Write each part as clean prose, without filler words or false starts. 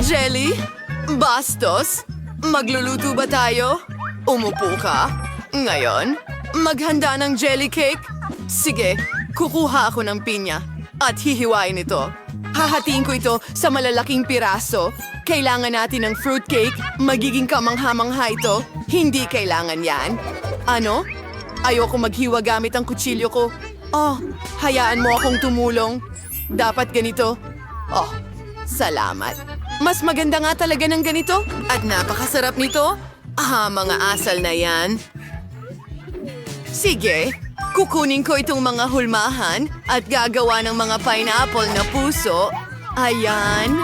Jelly? Bastos? Magluluto ba tayo? Umupo ka? Ngayon? Maghanda ng jelly cake? Sige, kukuha ako ng pinya at hihiwain ito. Hahatiin ko ito sa malalaking piraso. Kailangan natin ng fruitcake. Magiging kamangha-mangha ito. Hindi kailangan yan. Ano? Ayoko maghiwa gamit ang kutsilyo ko. Oh, hayaan mo akong tumulong. Dapat ganito. Oh, salamat. Mas maganda nga talaga ng ganito. At napakasarap nito. Ah, mga asal na yan. Sige, kukunin ko itong mga hulmahan at gagawa ng mga pineapple na puso. Ayan.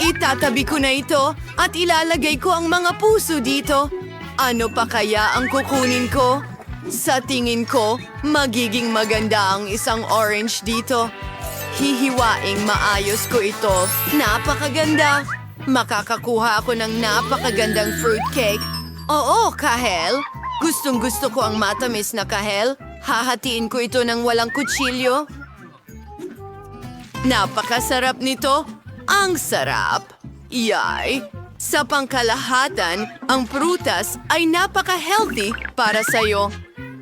Itatabi ko na ito at ilalagay ko ang mga puso dito. Ano pa kaya ang kukunin ko? Sa tingin ko, magiging maganda ang isang orange dito. Hihiwaing maayos ko ito. Napakaganda. Makakakuha ako ng napakagandang fruitcake. Oo, kahel. Gustong-gusto ko ang matamis na kahel. Hahatiin ko ito ng walang kutsilyo. Napakasarap nito. Ang sarap. Yay! Sa pangkalahatan, ang prutas ay napaka-healthy para sa'yo.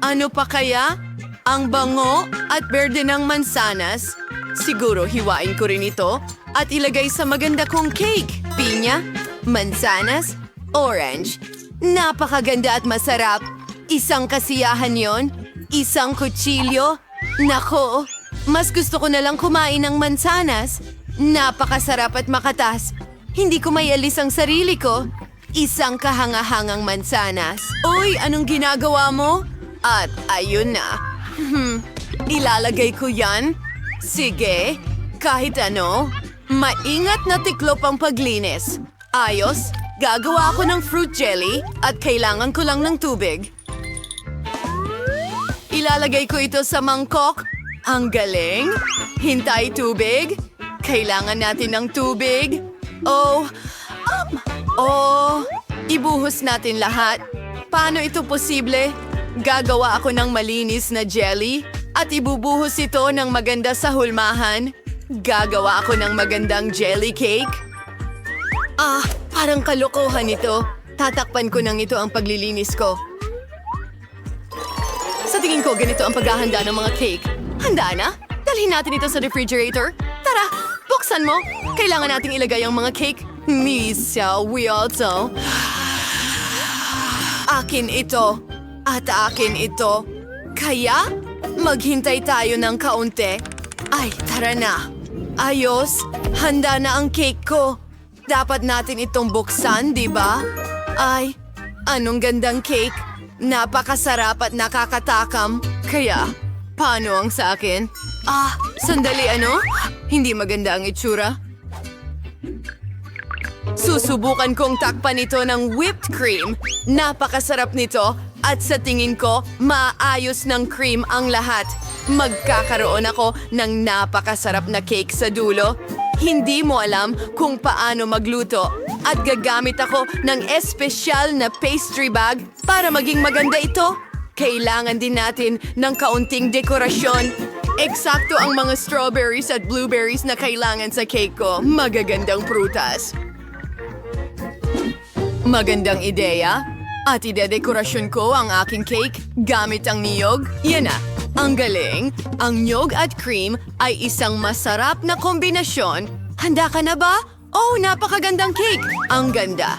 Ano pa kaya? Ang bango at berde ng mansanas. Siguro hiwain ko rin ito at ilagay sa maganda kong cake. Pinya, mansanas, orange. Napakaganda at masarap. Isang kasiyahan yon, isang kutsilyo. Nako, mas gusto ko na lang kumain ng mansanas. Napakasarap at makatas. Hindi ko mayalis ang sarili ko. Isang kahangahangang mansanas. Uy, anong ginagawa mo? At ayun na. Ilalagay ko yan. Sige, kahit ano. Maingat na tiklop ang paglinis. Ayos, gagawa ako ng fruit jelly at kailangan ko lang ng tubig. Ilalagay ko ito sa mangkok. Ang galing. Hintay tubig. Kailangan natin ng tubig. Ibuhos natin lahat. Paano ito posible? Gagawa ako ng malinis na jelly at ibubuhos ito ng maganda sa hulmahan. Gagawa ako ng magandang jelly cake. Ah, parang kalokohan ito. Tatakpan ko ng ito ang paglilinis ko. Sa tingin ko, ganito ang paghahanda ng mga cake. Handa na? Dalhin natin ito sa refrigerator. Tara, buksan mo. Kailangan nating ilagay ang mga cake. Misa, Wialto. Akin ito. At akin ito. Kaya, maghintay tayo ng kaunti. Ay, tara na. Ayos, handa na ang cake ko. Dapat natin itong buksan, di ba? Ay, anong gandang cake. Napakasarap at nakakatakam. Kaya, paano ang sa akin? Ah, sandali ano? Hindi maganda ang itsura. Susubukan kong takpan ito ng whipped cream. Napakasarap nito at sa tingin ko, maayos ng cream ang lahat. Magkakaroon ako ng napakasarap na cake sa dulo. Hindi mo alam kung paano magluto at gagamit ako ng espesyal na pastry bag para maging maganda ito. Kailangan din natin ng kaunting dekorasyon. Eksakto ang mga strawberries at blueberries na kailangan sa cake ko. Magagandang prutas. Magandang ideya. At idedekorasyon ko ang aking cake gamit ang niyog. Yan na. Ang galing. Ang niyog at cream ay isang masarap na kombinasyon. Handa ka na ba? Oh, napakagandang cake. Ang ganda.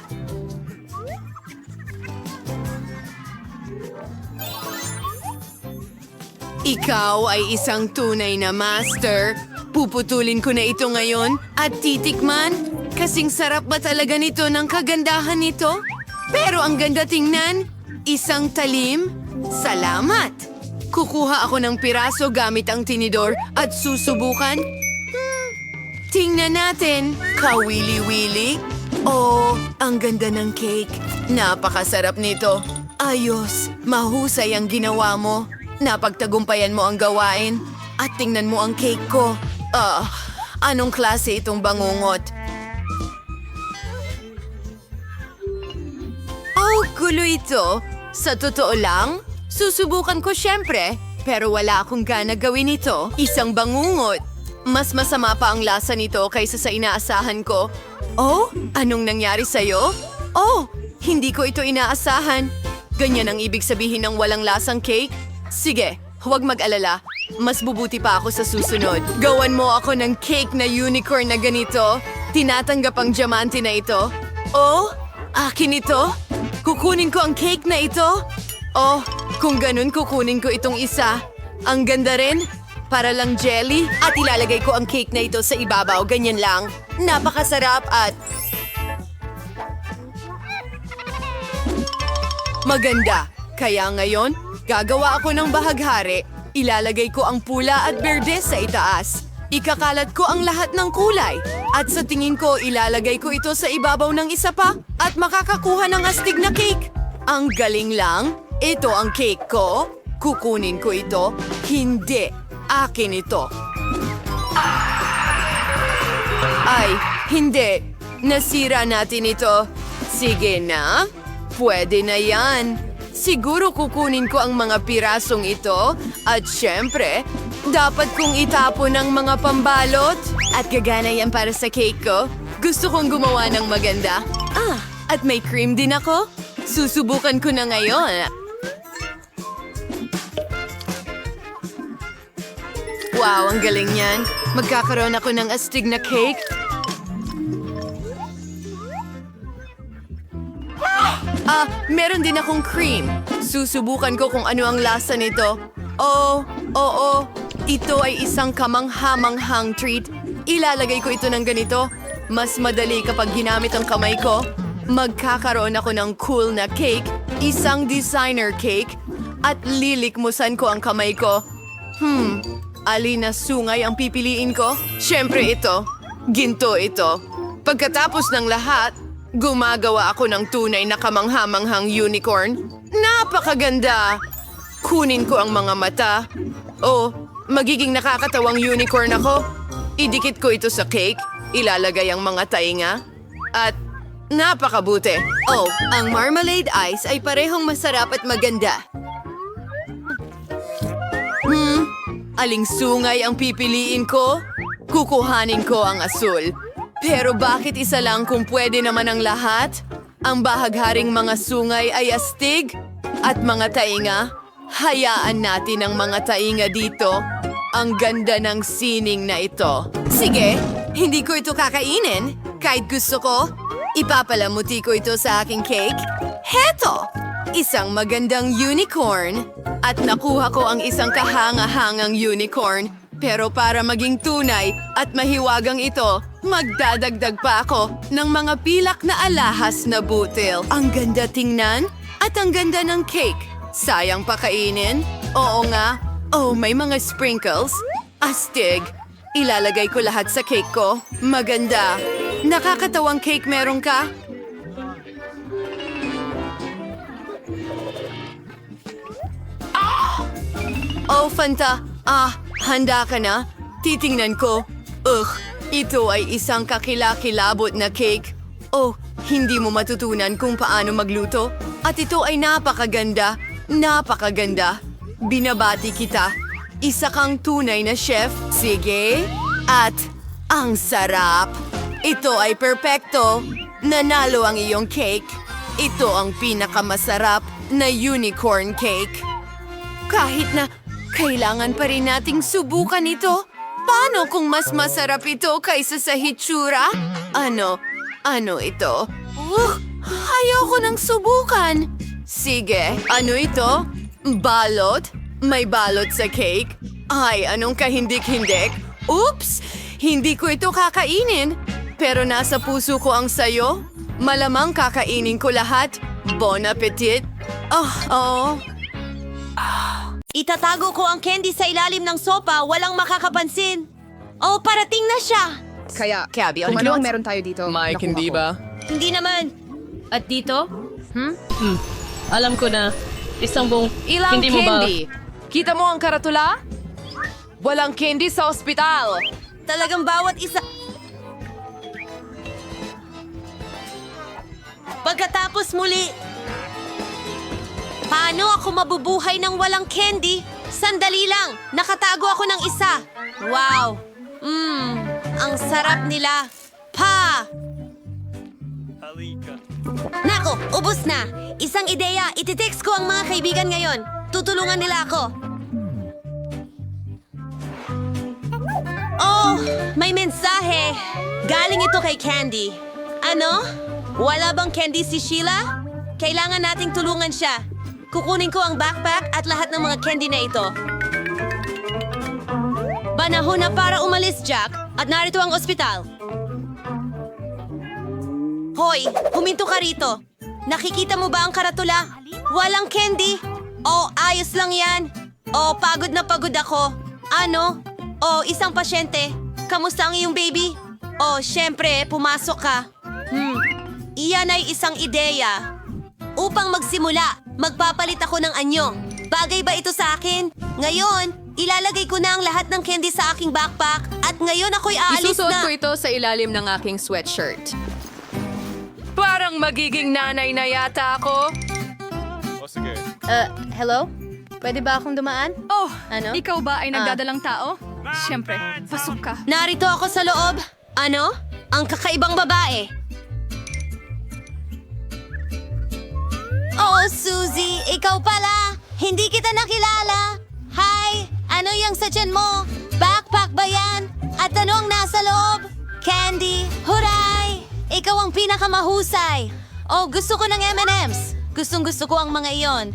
Ikaw ay isang tunay na master. Puputulin ko na ito ngayon at titikman. Kasing sarap ba talaga nito ng kagandahan nito? Pero ang ganda tingnan. Isang talim. Salamat. Kukuha ako ng piraso gamit ang tinidor at susubukan. Tingnan natin. Kawili-wili. Oh, ang ganda ng cake. Napakasarap nito. Ayos. Mahusay ang ginawa mo. Napagtagumpayan mo ang gawain. At tingnan mo ang cake ko. Anong klase itong bangungot? Oh, gulo ito. Sa totoo lang, susubukan ko syempre. Pero wala akong gana gawin ito. Isang bangungot. Mas masama pa ang lasa nito kaysa sa inaasahan ko. Oh, anong nangyari sa'yo? Oh, hindi ko ito inaasahan. Ganyan ang ibig sabihin ng walang lasang cake? Sige, huwag mag-alala. Mas bubuti pa ako sa susunod. Gawan mo ako ng cake na unicorn na ganito. Tinatanggap ang diamante na ito. Oh, akin ito? Kukunin ko ang cake na ito? Oh, kung ganun kukunin ko itong isa. Ang ganda rin. Para lang jelly. At ilalagay ko ang cake na ito sa ibabaw. Ganyan lang. Napakasarap at... maganda. Kaya ngayon, gagawa ako ng bahaghari. Ilalagay ko ang pula at berde sa itaas. Ikakalat ko ang lahat ng kulay. At sa tingin ko, ilalagay ko ito sa ibabaw ng isa pa at makakakuha ng astig na cake. Ang galing lang. Ito ang cake ko. Kukunin ko ito. Hindi. Akin ito. Ay, hindi. Nasira natin ito. Sige na. Pwede na yan. Siguro kukunin ko ang mga pirasong ito. At syempre, dapat kong itapon ang mga pambalot. At gagana yan para sa cake ko. Gusto kong gumawa ng maganda. At may cream din ako. Susubukan ko na ngayon. Wow, ang galing niyan. Magkakaroon ako ng astig na cake. Meron din akong cream. Susubukan ko kung ano ang lasa nito. Oh, oo. Ito ay isang kamangha-manghang treat. Ilalagay ko ito ng ganito. Mas madali kapag ginamit ang kamay ko. Magkakaroon ako ng cool na cake, isang designer cake, at lilikmusan ko ang kamay ko. Alin na sungay ang pipiliin ko? Siyempre ito. Ginto ito. Pagkatapos ng lahat, gumagawa ako ng tunay na kamangha-manghang unicorn. Napakaganda! Kunin ko ang mga mata. Oh, magiging nakakatawang unicorn ako. Idikit ko ito sa cake, ilalagay ang mga tainga, at napakabuti. Oh, ang marmalade ice ay parehong masarap at maganda. Aling sungay ang pipiliin ko? Kukuhanin ko ang asul. Pero bakit isa lang kung pwede naman ang lahat? Ang bahagharing mga sungay ay astig at mga tainga. Hayaan natin ang mga tainga dito. Ang ganda ng sining na ito. Sige, hindi ko ito kakainin. Kahit gusto ko, ipapalamuti ko ito sa aking cake. Heto! Isang magandang unicorn. At nakuha ko ang isang kahanga-hangang unicorn. Pero para maging tunay at mahiwagang ito, magdadagdag pa ako ng mga pilak na alahas na butil. Ang ganda tingnan at ang ganda ng cake. Sayang pakainin. Oo nga. Oh, may mga sprinkles. Astig. Ilalagay ko lahat sa cake ko. Maganda. Nakakatawang cake meron ka? Oh, Fanta. Handa ka na? Titingnan ko. Ito ay isang kakilakilabot na cake. Oh, hindi mo matutunan kung paano magluto. At ito ay napakaganda. Napakaganda. Binabati kita. Isa kang tunay na chef. Sige. At ang sarap. Ito ay perpekto. Nanalo ang iyong cake. Ito ang pinakamasarap na unicorn cake. Kahit na kailangan pa rin nating subukan ito. Paano kung mas masarap ito kaysa sa hitsura? Ano ito? Ayoko nang subukan. Sige, ano ito? Balot? May balot sa cake? Ay, anong kahindik-hindik? Oops! Hindi ko ito kakainin. Pero nasa puso ko ang sayo. Malamang kakainin ko lahat. Bon appetit! Itatago ko ang candy sa ilalim ng sopa, walang makakapansin. Oh, parating na siya! Kaya, Cabby, kung ano ang meron tayo dito, Mike, nakuha hindi ko. ba? Hindi naman. At dito? Alam ko na. Isang buong... Ilang Hindi mo ba... candy? Kita mo ang karatula? Walang candy sa ospital. Talagang bawat isa... Pagkatapos muli... Paano ako mabubuhay ng walang candy? Sandali lang! Nakatago ako ng isa! Wow! Ang sarap nila! Pa! Nako, ubos na. Isang ideya, ititext ko ang mga kaibigan ngayon. Tutulungan nila ako. Oh, may mensahe. Galing ito kay Candy. Ano? Wala bang Candy si Sheila? Kailangan nating tulungan siya. Kukunin ko ang backpack at lahat ng mga candy na ito. Panahon na para umalis, Jack. At narito ang ospital. Hoy, huminto ka rito. Nakikita mo ba ang karatula? Walang candy. Oh, ayos lang yan. Oh, pagod na pagod ako. Ano? Oh, isang pasyente. Kamusta ang iyong baby? Oh, syempre, pumasok ka. Iyan ay isang ideya. Upang magsimula, magpapalit ako ng anyo. Bagay ba ito sa akin? Ngayon, ilalagay ko na ang lahat ng candy sa aking backpack at ngayon ako'y aalis Isusuot na. ko ito sa ilalim ng aking sweatshirt. Parang magiging nanay na yata ako. Hello? Pwede ba akong dumaan? Oh, Ano? ikaw ba ay nagdadalang tao? Siyempre, pasok ka. Narito ako sa loob. Ano? Ang kakaibang babae. Oh, Suzy, ikaw pala. Hindi kita nakilala. Hi, ano yung sa tiyan mo? Backpack ba yan? At ano ang nasa loob? Candy, huray! Ikaw ang pinakamahusay. Oh, gusto ko ng M&M's. Gustong gusto ko ang mga iyon.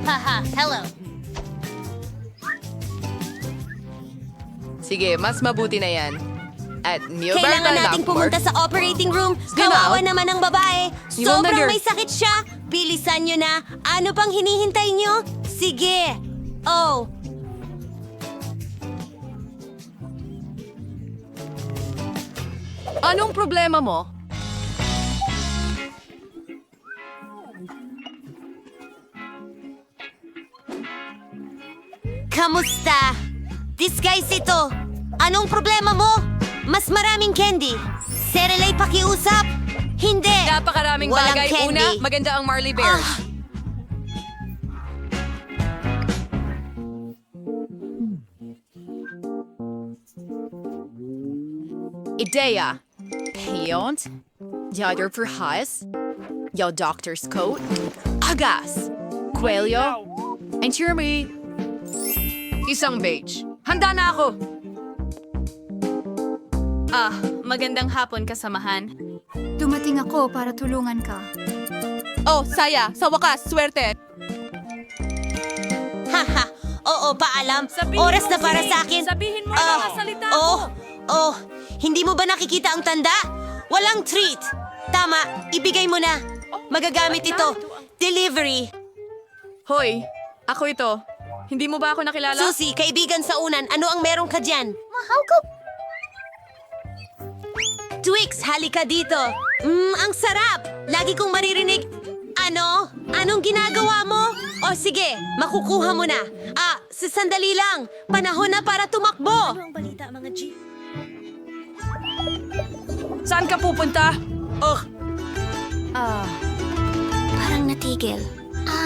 Haha, hello. Sige, mas mabuti na yan. At Kailangan nating pumunta sa operating room. Slim Kawawa out. naman ang babae. You will Sobrang never- may sakit siya. Bilisan nyo na. Ano pang hinihintay nyo? Sige. Oh. Anong problema mo? Kamusta? Disguise ito. Anong problema mo? Mas maraming candy. Serelay pakiusap? Hindi. Napakaraming Walang bagay. candy. Una, maganda ang Marley Bears. Ah. Ideya. Paint. Yadder for Haas. Your doctor's coat. Agas. Coelho. And Jeremy. Isang beige. Handa na ako. Magandang hapon, kasamahan. Dumating ako para tulungan ka. Oh, saya. Sa wakas, swerte. Haha. Oo, paalam. Oras na para sa akin. Sabihin mo Ah, ang mga salita oh, hindi mo ba nakikita ang tanda? Walang treat. Tama, ibigay mo na. Magagamit ito. Delivery. Hoy, ako ito. Hindi mo ba ako nakilala? Susie, kaibigan sa unan, ano ang meron ka dyan? Twix, halika dito. Ang sarap. Lagi kong maririnig. Ano? Anong ginagawa mo? O sige, makukuha mo na. Sandali lang. Panahon na para tumakbo. Saan ka pupunta? Parang natigil.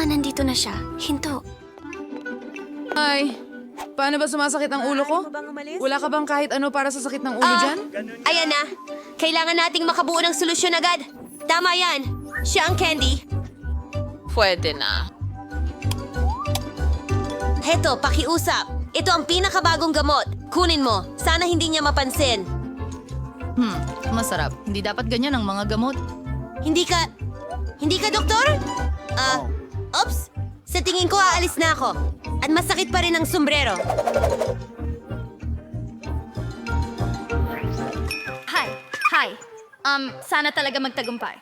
Nandito na siya. Hinto. Ay, paano ba sumasakit ang ulo ko? Wala ka bang kahit ano para sa sakit ng ulo dyan? Ayan na. Kailangan nating makabuo ng solusyon agad. Tama yan. Siya ang candy. Pwede na. Heto, pakiusap. Ito ang pinakabagong gamot. Kunin mo. Sana hindi niya mapansin. Masarap. Hindi dapat ganyan ang mga gamot. Hindi ka doktor? Oops. Sa tingin ko aalis na ako. At masakit pa rin ang sombrero. Hi. Sana talaga magtagumpay.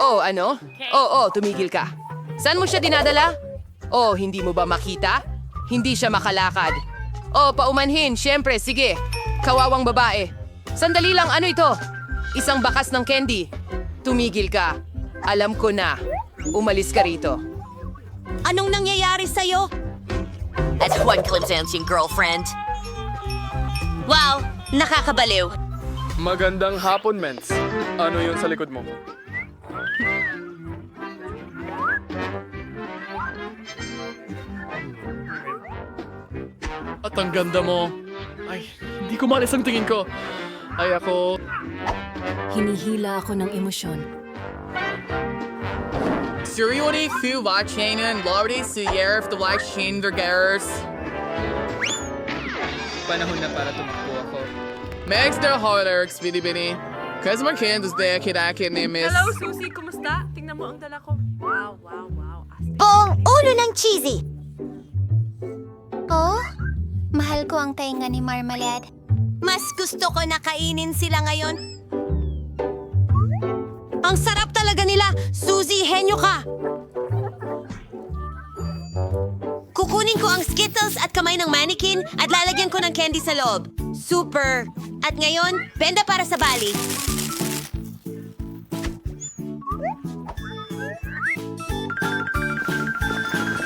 Oh, ano? Oo, tumigil ka. Saan mo siya dinadala? Oh, hindi mo ba makita? Hindi siya makalakad. Oh, paumanhin, syempre, sige. Kawawang babae. Sandali lang, ano ito? Isang bakas ng candy. Tumigil ka. Alam ko na. Umalis ka rito. Anong nangyayari sa'yo? That's one Clemsonsian girlfriend. Wow, nakakabaliw. Magandang hapon, Mens. Ano yun sa likod mo? At ang ganda mo. Ay, hindi ko malis ang tingin ko. Ay, ako... Hinihila ako ng emosyon. Suriyori fu la chainen lordi si yerf the like chain der gerers. Panahon na para tumakbo ako. Max der hollers bini. Cause my kind is there kidaki name is. Susie. Kumusta? Tingnan mo ang dala ko. Wow. Buong ulo ng cheesy! Oh, mahal ko ang tainga ni Marmalade. Mas gusto ko na kainin sila ngayon. Ang sarap talaga nila! Suzy, henyo ka! Kukunin ko ang Skittles at kamay ng mannequin at lalagyan ko ng candy sa loob. Super! At ngayon, benda para sa bali.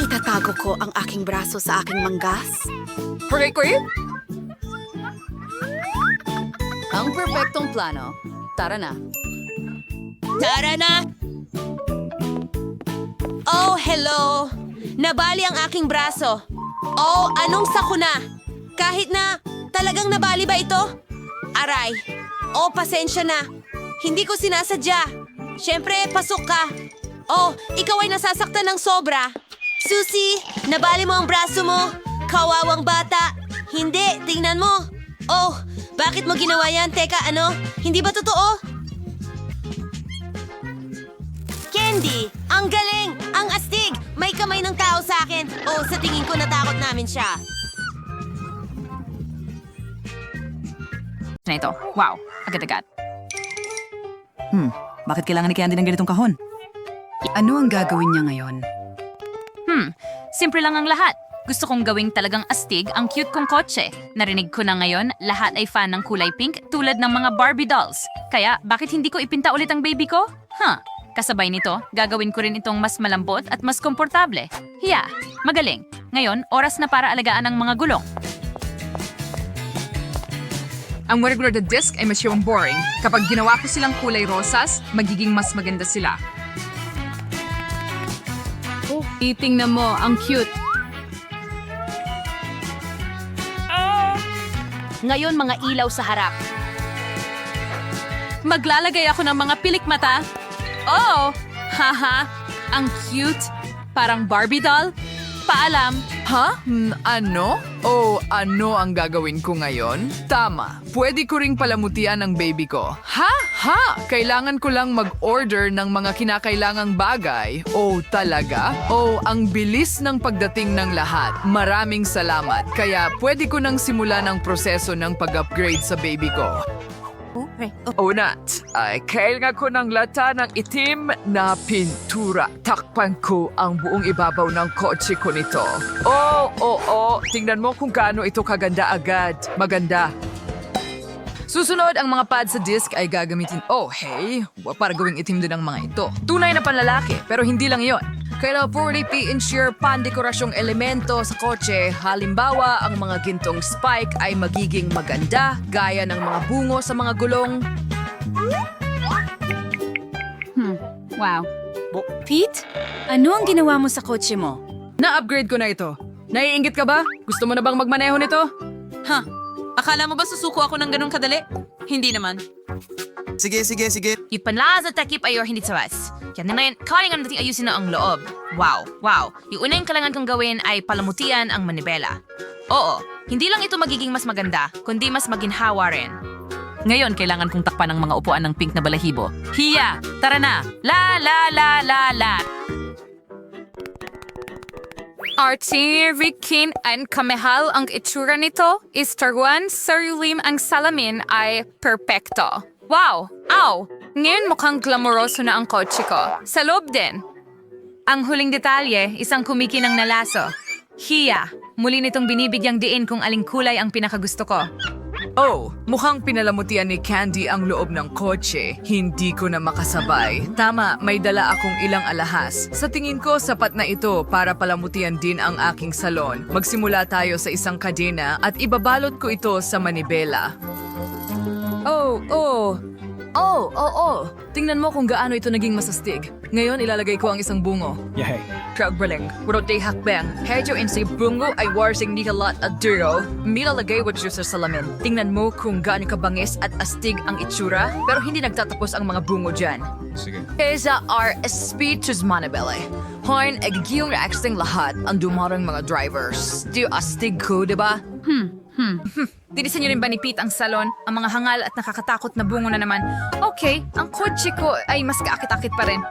Itatago ko ang aking braso sa aking manggas. Ang perpektong plano. Tara na. Tara na! Oh, hello! Nabali ang aking braso. Oh, anong sakuna? Kahit na, talagang nabali ba ito? Aray! Oh, pasensya na. Hindi ko sinasadya. Siyempre, pasok ka. Oh, ikaw ay nasasaktan ng sobra. Susie, nabali mo ang braso mo. Kawawang bata. Hindi, tingnan mo. Oh, bakit mo ginawa yan? Teka, ano? Hindi ba totoo? Candy! Ang galing! Ang astig! May kamay ng tao sa akin. Oh, sa tingin ko natakot namin siya. Na ito. Wow, agad-agad. Bakit kailangan ni Candy ng ganitong kahon? Ano ang gagawin niya ngayon? Simple lang ang lahat. Gusto kong gawing talagang astig ang cute kong kotse. Narinig ko na ngayon, lahat ay fan ng kulay pink tulad ng mga Barbie dolls. Kaya, bakit hindi ko ipinta ulit ang baby ko? Kasabay nito, gagawin ko rin itong mas malambot at mas komportable. Hiya, magaling. Ngayon, oras na para alagaan ang mga gulong. Ang regular na disc ay masyadong boring. Kapag ginawa ko silang kulay rosas, magiging mas maganda sila. Itingnan mo, ang cute. Ngayon, mga ilaw sa harap. Maglalagay ako ng mga pilik mata. Oh! Haha! Ang cute! Parang Barbie doll. Paalam. Ano? Ano ang gagawin ko ngayon? Tama. Pwede ko ring palamutian ang baby ko. Kailangan ko lang mag-order ng mga kinakailangang bagay. Talaga? Ang bilis ng pagdating ng lahat. Maraming salamat. Kaya pwede ko nang simulan ang proseso ng pag-upgrade sa baby ko. Unat, ay kailangan ko ng lata ng itim na pintura. Takpan ko ang buong ibabaw ng kotse ko nito. Tingnan mo kung gaano ito kaganda agad. Maganda. Susunod, ang mga pad sa disc ay gagamitin. Para gawing itim din ang mga ito. Tunay na panlalaki, pero hindi lang yon. Kailangan purely ensure pandekorasyong elemento sa kotse. Halimbawa, ang mga gintong spike ay magiging maganda, gaya ng mga bungo sa mga gulong. Wow. Pete, ano ang ginawa mo sa kotse mo? Na-upgrade ko na ito. Naiinggit ka ba? Gusto mo na bang magmaneho nito? Akala mo ba susuko ako ng ganun kadali? Hindi naman. Sige. Ipanlaza takip ayor hindi sawas. Kaya na ngayon, kailangan natin ayusin na ang loob. Wow. Yung unang kailangan kong gawin ay palamutian ang manibela. Oo, hindi lang ito magiging mas maganda, kundi mas maginhawa rin. Ngayon, kailangan kong takpan ang mga upuan ng pink na balahibo. Hiya! Tara na! La! Artie, Rikin, and Kamehal ang itsura nito. Istarwan, Sarulim ang salamin ay perpekto. Wow! Ow! Ngayon mukhang glamoroso na ang kotse ko. Sa loob din. Ang huling detalye, isang kumikinang na laso. Hiya! Muli nitong binibigyang diin kung aling kulay ang pinakagusto ko. Mukhang pinalamutian ni Candy ang loob ng kotse. Hindi ko na makasabay. Tama, may dala akong ilang alahas. Sa tingin ko, sapat na ito para palamutian din ang aking salon. Magsimula tayo sa isang kadena at ibabalot ko ito sa manibela. Tingnan mo kung gaano ito naging masastig. Ngayon, ilalagay ko ang isang bungo. Yay. kagaling. Rote hakbang. Hedyo in si bungo ay warsing nikalat at duro. Milalagay what sa salamin. Tingnan mo kung gaano kabangis at astig ang itsura. Pero hindi nagtatapos ang mga bungo dyan. Sige. Kesa are speeches manabele. Horn, agigiyong reacting lahat ang dumarang mga drivers. Di astig ko, diba? Dinisan niyo rin ba ni Pete ang salon? Ang mga hangal at nakakatakot na bungo na naman. Okay, ang kotse ko ay mas kaakit-akit pa rin.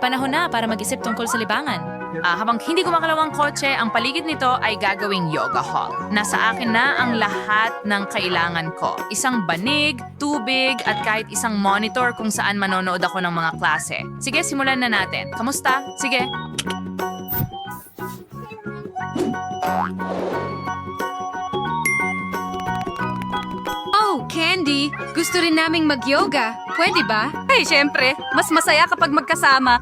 Panahon na para mag-isip tungkol sa libangan. Habang hindi gumagalaw ang kotse, ang paligid nito ay gagawing yoga hall. Nasa akin na ang lahat ng kailangan ko. Isang banig, tubig, at kahit isang monitor kung saan manonood ako ng mga klase. Sige, simulan na natin. Kamusta? Sige. Oh, Candy! Gusto rin naming mag-yoga. Pwede ba? Ay, syempre. Mas masaya kapag magkasama.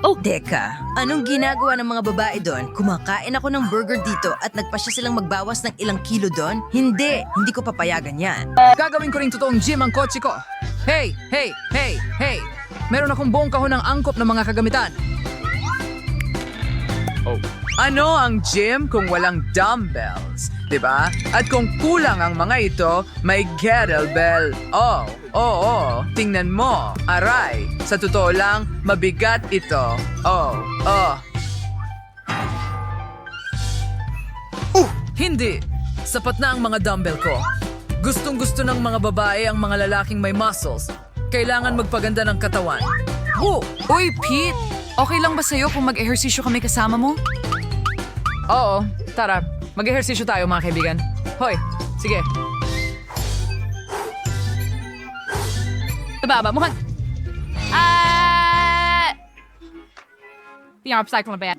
Oh, teka. Anong ginagawa ng mga babae doon? Kumakain ako ng burger dito at nagpasya silang magbawas ng ilang kilo doon? Hindi ko papayagan yan. Gagawin ko rin totoong gym ang kotse ko. Hey! Meron akong buong kahon ng angkop ng mga kagamitan. Oh. Ano ang gym kung walang dumbbells? Diba? At kung kulang ang mga ito, may kettlebell. Oo. Tingnan mo. Aray. Sa totoo lang, mabigat ito. Hindi. Sapat na ang mga dumbbell ko. Gustong-gusto ng mga babae ang mga lalaking may muscles. Kailangan magpaganda ng katawan. Uy, Pete! Okay lang ba sa'yo kung mag-ehersisyo kami kasama mo? Oo, tara. Mag-ehersisyo tayo mga kaibigan. Hoy, sige. Baba, mukhang... Pinapsay ko na ba yan?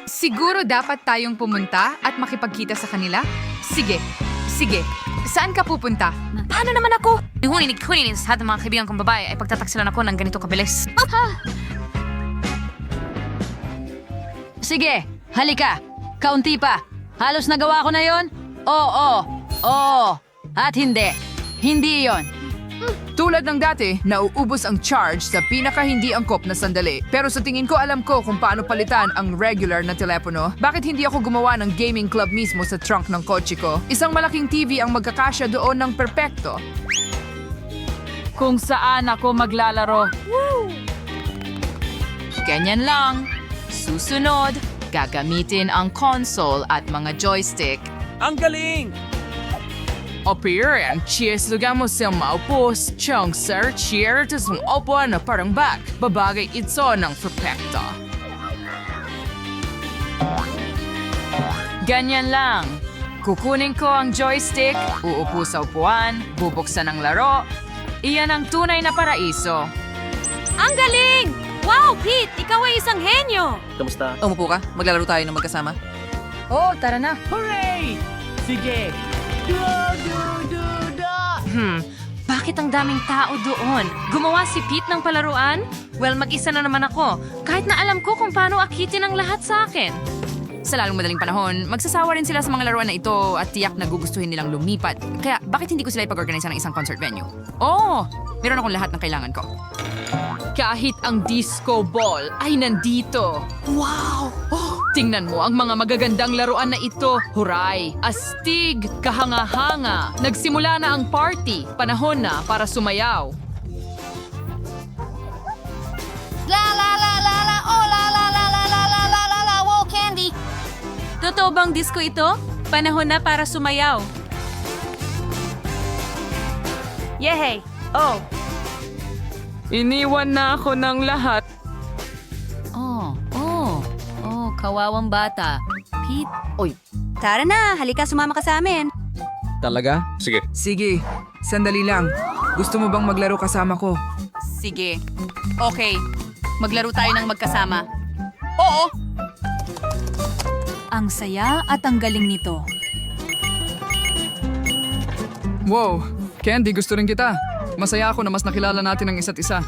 Siguro dapat tayong pumunta at makipagkita sa kanila? Sige. Saan ka pupunta? Paano naman ako? Hunin sa lahat ng mga kaibigan kong babae ay pagtataksilan ako ng ganito kabilis. Sige, halika. Kaunti pa. Halos nagawa ko na yon? Oo. At hindi. Hindi yon. Tulad ng dati, nauubos ang charge sa pinaka-hindi angkop na sandali. Pero sa tingin ko alam ko kung paano palitan ang regular na telepono. Bakit hindi ako gumawa ng gaming club mismo sa trunk ng kotse ko? Isang malaking TV ang magkakasya doon ng perpekto. Kung saan ako maglalaro. Ganyan lang. Susunod, gagamitin ang console at mga joystick. Ang galing! Appearance, cheers lugamos sa maupos, chong sir, cheer, tas mong opo na parang back. Babagay ito ng perfecto. Ganyan lang. Kukunin ko ang joystick, uupo sa upuan, bubuksan ang laro. Iyan ang tunay na paraiso. Ang galing! Wow, Pete! Ikaw ay isang henyo! Umupo ka, maglalaro tayo ng magkasama. Oh, tara na. Hooray! Sige! Bakit ang daming tao doon? Gumawa si Pete ng palaruan? Well, mag-isa na naman ako. Kahit na alam ko kung paano akitin ang lahat sa akin. Sa lalong madaling panahon, magsasawa rin sila sa mga laruan na ito at tiyak na gugustuhin nilang lumipat. Kaya bakit hindi ko sila ipag-organize ng isang concert venue? Meron akong lahat ng kailangan ko. Kahit ang disco ball ay nandito. Wow! Tingnan mo ang mga magagandang laruan na ito. Huray! Astig! Kahanga-hanga! Nagsimula na ang party. Panahon na para sumayaw. Wow, Candy! Totoo bang disco ito? Panahon na para sumayaw. Yehey! Oh! Iniwan na ako ng lahat. Kawawang bata. Pete, Tara na! Halika, sumama ka sa amin. Talaga? Sige. Sige, sandali lang. Gusto mo bang maglaro kasama ko? sige. Okay, maglaro tayo ng magkasama. Oo! Ang saya at ang galing nito. Wow, Candy, gusto rin kita. Masaya ako na mas nakilala natin ang isa't isa.